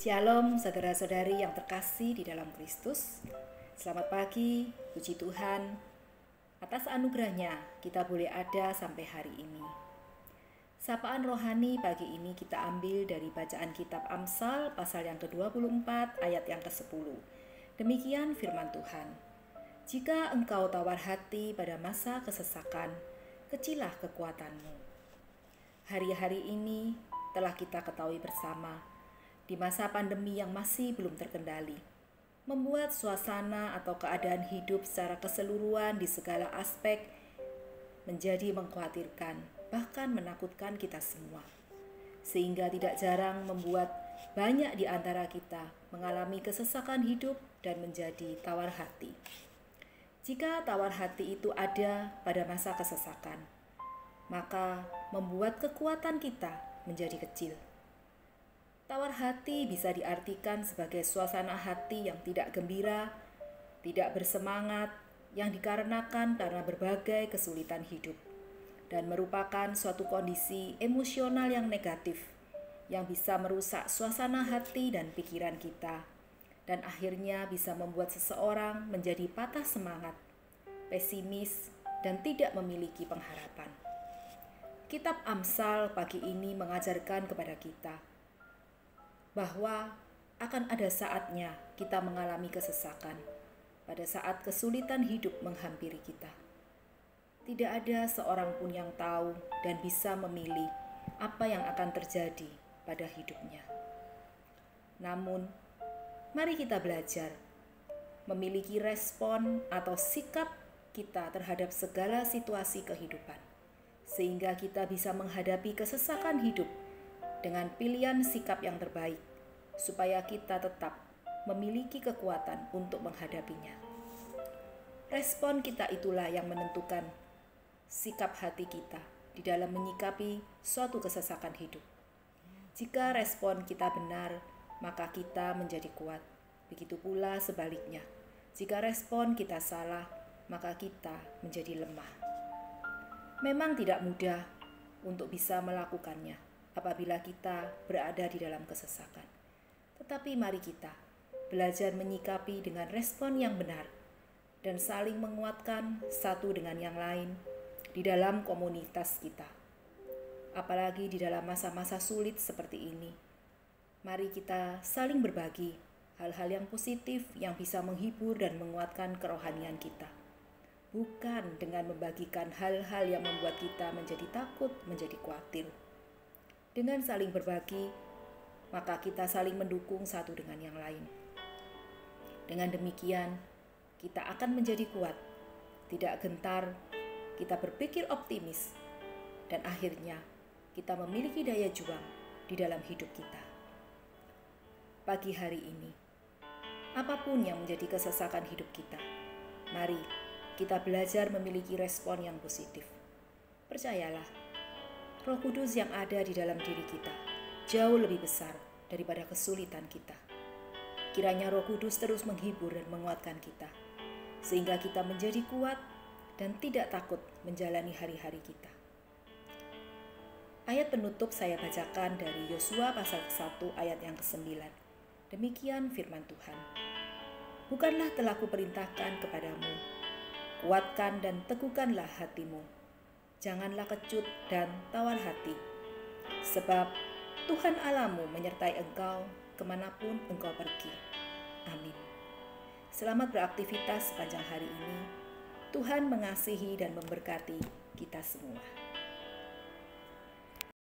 Shalom saudara-saudari yang terkasih di dalam Kristus. Selamat pagi, puji Tuhan. Atas anugerahnya kita boleh ada sampai hari ini. Sapaan rohani pagi ini kita ambil dari bacaan kitab Amsal pasal yang ke-24 ayat yang ke-10. Demikian firman Tuhan. Jika engkau tawar hati pada masa kesesakan, kecillah kekuatanmu. Hari-hari ini telah kita ketahui bersama, di masa pandemi yang masih belum terkendali, membuat suasana atau keadaan hidup secara keseluruhan di segala aspek menjadi mengkhawatirkan, bahkan menakutkan kita semua. Sehingga tidak jarang membuat banyak di antara kita mengalami kesesakan hidup dan menjadi tawar hati. Jika tawar hati itu ada pada masa kesesakan, maka membuat kekuatan kita menjadi kecil. Tawar hati bisa diartikan sebagai suasana hati yang tidak gembira, tidak bersemangat, yang dikarenakan karena berbagai kesulitan hidup, dan merupakan suatu kondisi emosional yang negatif, yang bisa merusak suasana hati dan pikiran kita, dan akhirnya bisa membuat seseorang menjadi patah semangat, pesimis, dan tidak memiliki pengharapan. Kitab Amsal pagi ini mengajarkan kepada kita bahwa akan ada saatnya kita mengalami kesesakan pada saat kesulitan hidup menghampiri kita. Tidak ada seorang pun yang tahu dan bisa memilih apa yang akan terjadi pada hidupnya. Namun, mari kita belajar memiliki respon atau sikap kita terhadap segala situasi kehidupan, sehingga kita bisa menghadapi kesesakan hidup dengan pilihan sikap yang terbaik, supaya kita tetap memiliki kekuatan untuk menghadapinya. Respon kita itulah yang menentukan sikap hati kita di dalam menyikapi suatu kesesakan hidup. Jika respon kita benar, maka kita menjadi kuat. Begitu pula sebaliknya, jika respon kita salah, maka kita menjadi lemah. Memang tidak mudah untuk bisa melakukannya apabila kita berada di dalam kesesakan. Tetapi mari kita belajar menyikapi dengan respon yang benar dan saling menguatkan satu dengan yang lain di dalam komunitas kita. Apalagi di dalam masa-masa sulit seperti ini, mari kita saling berbagi hal-hal yang positif yang bisa menghibur dan menguatkan kerohanian kita. Bukan dengan membagikan hal-hal yang membuat kita menjadi takut, menjadi khawatir. Dengan saling berbagi, maka kita saling mendukung satu dengan yang lain. Dengan demikian, kita akan menjadi kuat, tidak gentar, kita berpikir optimis, dan akhirnya kita memiliki daya juang di dalam hidup kita. Pagi hari ini, apapun yang menjadi kesesakan hidup kita, mari kita belajar memiliki respon yang positif. Percayalah, Roh Kudus yang ada di dalam diri kita jauh lebih besar daripada kesulitan kita. Kiranya Roh Kudus terus menghibur dan menguatkan kita, sehingga kita menjadi kuat dan tidak takut menjalani hari-hari kita. Ayat penutup saya bacakan dari Yosua pasal 1 ayat yang ke-9. Demikian firman Tuhan. Bukanlah telah kuperintahkan kepadamu, kuatkan dan teguhkanlah hatimu. Janganlah kecut dan tawar hati, sebab Tuhan Allahmu menyertai engkau kemanapun engkau pergi. Amin. Selamat beraktivitas sepanjang hari ini. Tuhan mengasihi dan memberkati kita semua.